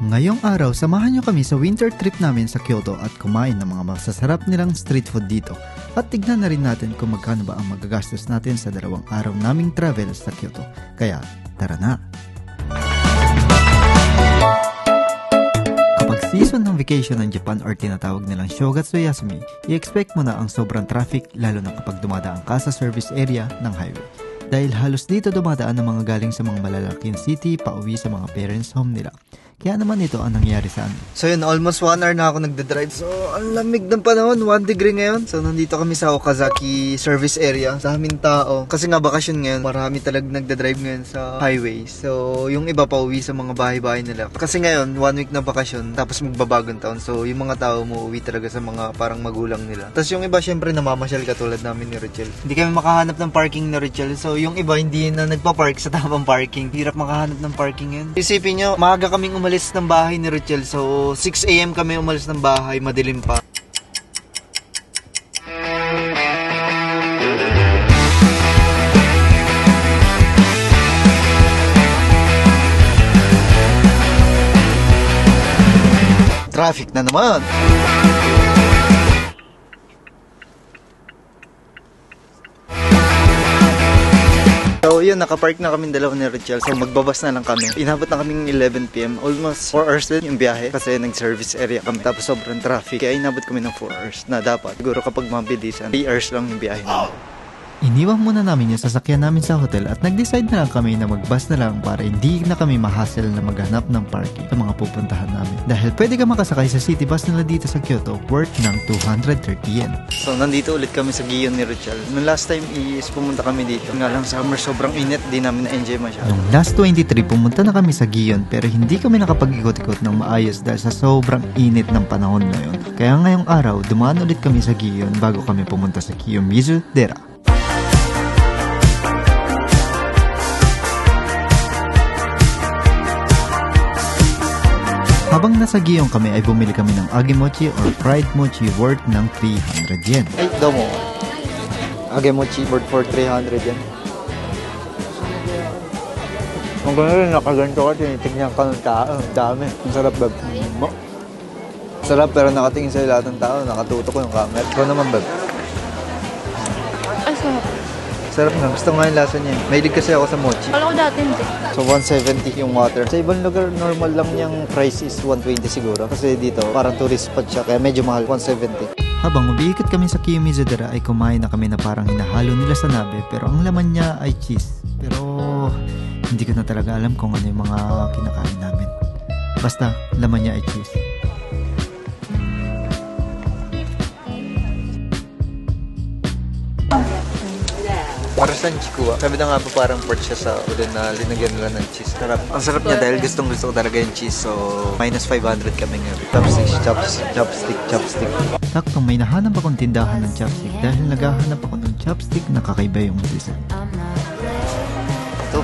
Ngayong araw, samahan nyo kami sa winter trip namin sa Kyoto at kumain ng mga masasarap nilang street food dito. At tignan na rin natin kung magkano ba ang magagastos natin sa 2 araw naming travel sa Kyoto. Kaya, tara na! Kapag season ng vacation ng Japan or tinatawag nilang Shogatsu Yasumi, i-expect mo na ang sobrang traffic lalo na kapag dumadaan ka sa service area ng highway. Dahil halos dito dumadaan ng mga galing sa mga malalaking city pauwi sa mga parents' home nila. Kaya naman ito ang nangyari sa amin. So yun, almost 1 hour na ako nagdadrive. So, ang lamig ng panahon, 1 degree ngayon. So, nandito kami sa Okazaki service area. Sa aming tao. Kasi nga bakasyon ngayon, marami talaga nagdadrive ngayon sa highway. So, yung iba pa uwi sa mga bahay-bahay nila. Kasi ngayon, 1 week na bakasyon, tapos magbabagong taon. So, yung mga tao mo uwi talaga sa mga parang magulang nila. Tapos yung iba, syempre, namamasyal katulad namin ni Richel. Hindi kami makahanap ng parking ni Richel. So, yung iba, hindi na nagpa-park sa tamang parking. Hirap makahanap ng parking yun. Isipin nyo, maaga kaming umalis ng bahay ni Richel. So, 6 AM kami umalis ng bahay, madilim pa. Traffic na naman! So yun, nakapark na kami dalawa ni Richel. So magbabas na lang kami. Inabot na kaming 11 PM. Almost 4 hours din yung biyahe. Kasi nag-service area kami. Tapos sobrang traffic. Kaya inabot kami ng 4 hours na dapat. Siguro kapag mabilisan, 3 hours lang yung biyahe namin. Iniwan muna namin yung sasakyan namin sa hotel at nag-decide na lang kami na mag-bus na lang para hindi na kami ma-hassle na maghanap ng parking sa mga pupuntahan namin. Dahil pwede ka makasakay sa city bus nila dito sa Kyoto worth ng 230 yen. So nandito ulit kami sa Gion ni Richel. Nung last time is pumunta kami dito. Nga lang summer, sobrang init. Di namin na-enjoy masyado. Nung last 23 pumunta na kami sa Gion pero hindi kami nakapag-ikot-ikot ng maayos dahil sa sobrang init ng panahon na yun. Kaya ngayong araw, dumaan ulit kami sa Gion bago kami pumunta sa Kiyomizu Dera. Habang nasa Gion kami ay bumili kami ng agemochi or fried mochi worth ng 300 yen. Ay, domo. Agemochi worth for 300 yen. Ang gano'n, nakaganto ka, tinitignan ka ng tao. Dami. Ang sarap, bab. Sarap, pero nakatingin sa'yo lahat ng tao. Nakatutok ko yung camera. Ikaw naman, bab. Ay, sarap. Sarap na. Gusto nga yung lasa niya. Mahilig kasi ako sa mochi. Kala ko dati hindi. So, 170 yung water. Sa ibang lugar, normal lang niyang price is 120 siguro. Kasi dito, parang tourist spot siya. Kaya medyo mahal, 170. Habang umiikot kami sa Kiyomizu Dera ay kumain na kami na parang hinahalo nila sa nabe pero ang laman niya ay cheese. Pero hindi ko na talaga alam kung ano yung mga kinakain namin. Basta, laman niya ay cheese. Para sa chikuwa. Sabi na nga po parang pork siya sa ulo na linagyan nila ng cheese. Sarap. Ang sarap niya dahil gustong gusto ko talaga yung cheese. So, minus 500 kami ngayon. Chopstick. Saktong may nahanap akong tindahan ng chopstick dahil naghahanap ako ng chopstick na kakaiba yung design. Ito.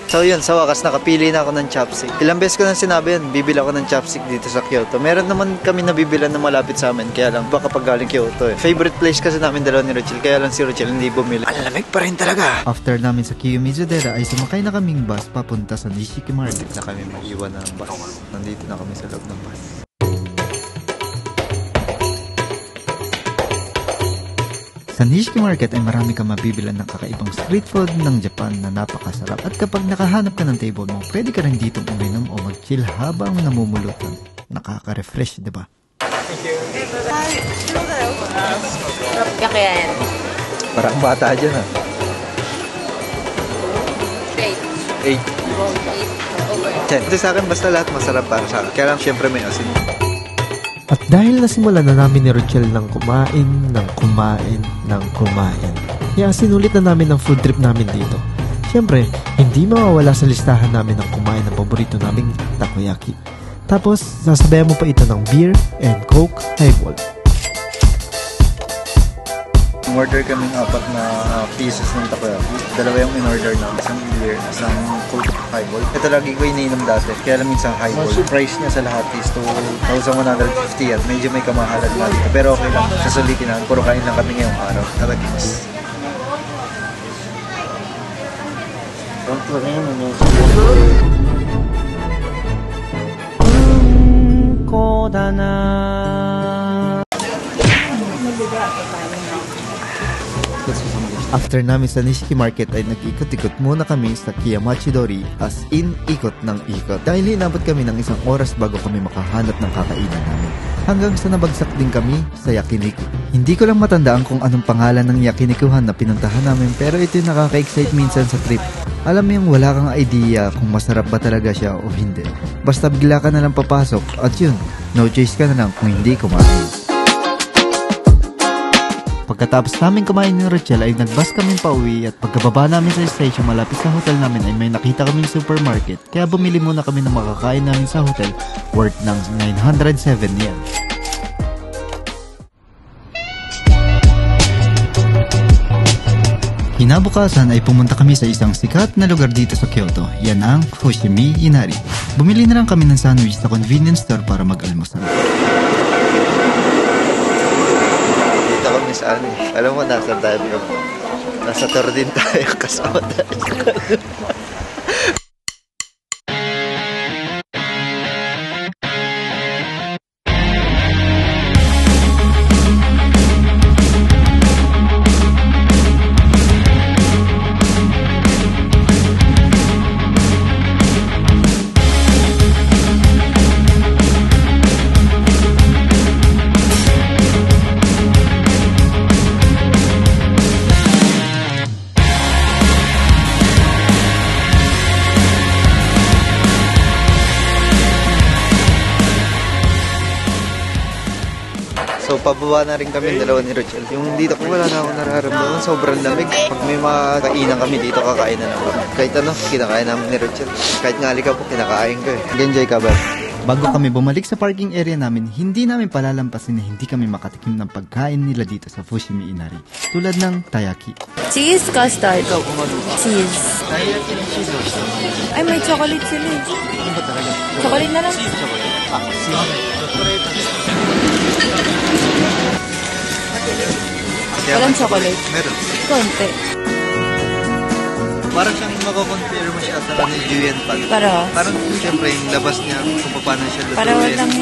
So yun, sa wakas nakapili na ako ng chopstick. Ilang beses ko nang sinabi yun, bibili ako ng chopstick dito sa Kyoto. Meron naman kami nabibilan na malapit sa amin, kaya lang baka pag galing Kyoto eh. Favorite place kasi namin dalawa ni Richel, kaya lang si Richel hindi bumili. Ang lamig pa rin talaga! After namin sa Kiyomizu Dera ay sumakay na kaming bus papunta sa Nishiki Market. Na kami mag-iwan ng bus. Nandito na kami sa loob ng bus. Sa Nishiki Market ay marami kang mabibilan ng kakaibang street food ng Japan na napakasarap at kapag nakahanap ka ng table mo, pwede ka rin ditong uminom o mag-chill habang namumulutan. Nakaka-refresh, diba? Sarap ka kaya yan. Parang bata dyan ah. 8. 10. Ito sa akin basta lahat masarap para sa akin. Kaya lang syempre may asin. At dahil nasimulan na namin ni Richel ng kumain, kaya sinulit na namin ang food trip namin dito. Siyempre, hindi mawawala sa listahan namin ang kumain ng paborito naming takoyaki. Tapos, sasabayan mo pa ito ng beer and coke highball. Order kaming 4 na pieces ng takoyaki. Dalawa yung in-order namin. Isang beer, isang Coke highball. Ito lagi ko iniinom dati. Kaya lang minsan highball. Price niya sa lahat is 2,150 at medyo may kamahalan na dito. Pero okay lang. Sasulitin na. Puro kain lang kami ngayong araw. Talaginis. After namin sa Nishiki Market ay nag-ikot-ikot muna kami sa Kiyamachi Dori, as in ikot ng ikot. Dahil inabot kami ng 1 oras bago kami makahanap ng kakainan namin. Hanggang sa nabagsak din kami sa yakiniku. Hindi ko lang matandaan kung anong pangalan ng yakinikuhan na pinuntahan namin, pero ito yung nakaka-excite minsan sa trip. Alam mo yung wala kang idea kung masarap ba talaga siya o hindi. Basta bigla ka na lang papasok at yun, no choice ka na lang kung hindi kumain. Pagkatapos namin kumain ng Rochelle ay nagbus kami pauwi at pagkababa namin sa station malapit sa hotel namin ay may nakita kaming supermarket. Kaya bumili muna kami ng makakain namin sa hotel worth ng 907 yen. Kinabukasan ay pumunta kami sa isang sikat na lugar dito sa Kyoto. Yan ang Fushimi Inari. Bumili na lang kami ng sandwich sa convenience store para mag-almusal. Kami sa ano. Alam mo, nasa tayo. Nasa tour din tayo. Kasama tayo. So, pababa na rin kami dalawa ni Rochelle. Yung dito ko wala na akong nararamdaman. Sobrang lamig. Pag may mga kainan kami dito, kakain na lang kami. Kahit ano, kinakain namin ni Rochelle. Kahit ngali ka po, kinakain ko eh. Nag-enjoy ka ba? Bago kami bumalik sa parking area namin, hindi namin palalampasin na hindi kami makatikim ng pagkain nila dito sa Fushimi Inari. Tulad ng tayaki. Cheese custard. Ikaw, kumano ka? Cheese. Tayaki ng cheese or something. Ay, may chocolate sila eh. Ano ba talaga? Chocolate na lang. Chocolate. Walang chocolate. Meron. Konti. Parang siyang makakompare mo siya sa ano, Julian Pan. Parang siyempre yung labas niya kung paano siya lutuin. Para walang...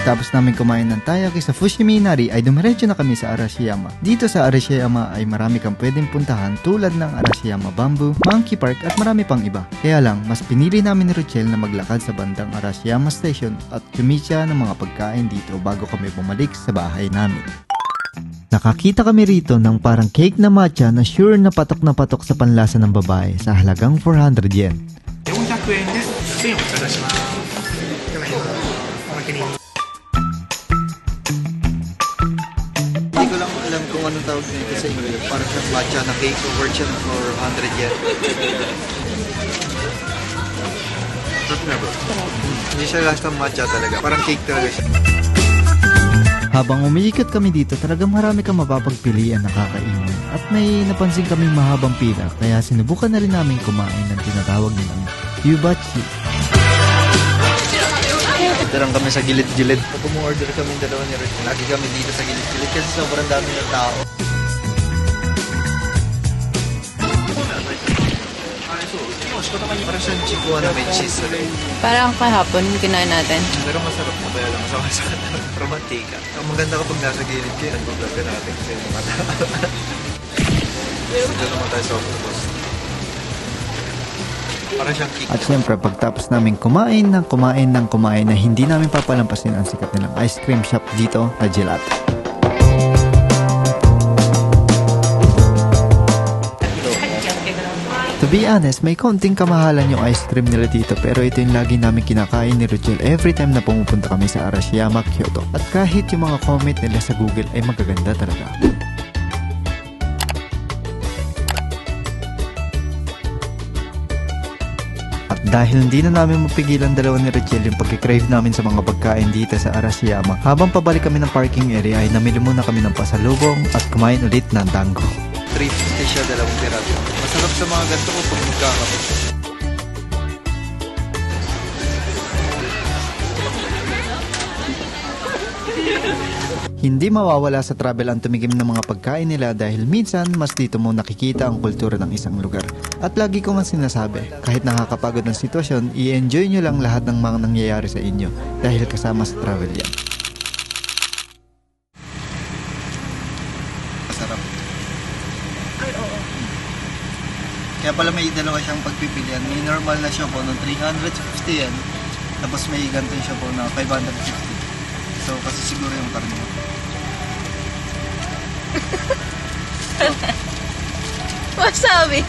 Pagtapos namin kumain ng tayaki sa Fushimi Inari ay dumiretso na kami sa Arashiyama. Dito sa Arashiyama ay marami kang pwedeng puntahan tulad ng Arashiyama Bamboo, Monkey Park at marami pang iba. Kaya lang, mas pinili namin ni Rochelle na maglakad sa bandang Arashiyama Station at kumitsa ng mga pagkain dito bago kami bumalik sa bahay namin. Nakakita kami rito ng parang cake na matcha na sure na patok sa panlasa ng babae sa halagang 400 yen. 400円で1000円お茶出します。おまけに Hindi ko lang alam kung anong tawag nito sa English. Parang siyang matcha na cake over siya ng 400 yen. Hindi siya last ng matcha talaga. Parang cake talaga siya. Habang umiikot kami dito, talagang marami kang mapapagpilian na kakainin. At may napansin kaming mahabang pila, kaya sinubukan na rin namin kumain ng tinatawag nilang yubachi. Dito lang kami sa gilid-gilid. Pag umorder kami dalawa ni Rich, lagi kami dito sa gilid-gilid kasi sobrang dami ng tao. Parang siyang chikuha na may cheese sa loob. Parang kahapon, kinain natin. Pero masarap na kaya lang sa romantika. Ang maganda kapag nasa gilid kayo, nag-vlog ka natin kasi yung mata. Dito naman tayo sa octopus. Parang siyang kick. At syempre, pagtapos namin kumain na hindi namin papalampasin ang sikat nilang ice cream shop dito na gelato. To be honest, may konting kamahalan yung ice cream nila dito pero ito yung lagi namin kinakain ni Rochelle every time na pumupunta kami sa Arashiyama, Kyoto. At kahit yung mga comment nila sa Google ay magaganda talaga. At Dahil hindi na namin mapigilan dalawa ni Rachel yung pagkikrave namin sa mga pagkain dito sa Arashiyama, habang pabalik kami ng parking area ay namili muna kami ng pasalubong at kumain ulit ng dango. 350 siya, 2 piraso. Masarap sa mga ganito ko pag magkakape. Hindi mawawala sa travel ang tumigim ng mga pagkain nila dahil minsan mas dito mo nakikita ang kultura ng isang lugar. At lagi ko nga sinasabi, kahit nakakapagod ng sitwasyon, i-enjoy nyo lang lahat ng mga nangyayari sa inyo dahil kasama sa travel yan. Masarap. Ay, oo. Kaya pala may dalawa siyang pagpipilian. May normal na siopaw ng 350 yan. Tapos may ganito yung siopaw na 550. So, kasi siguro yung karne. Wasabi.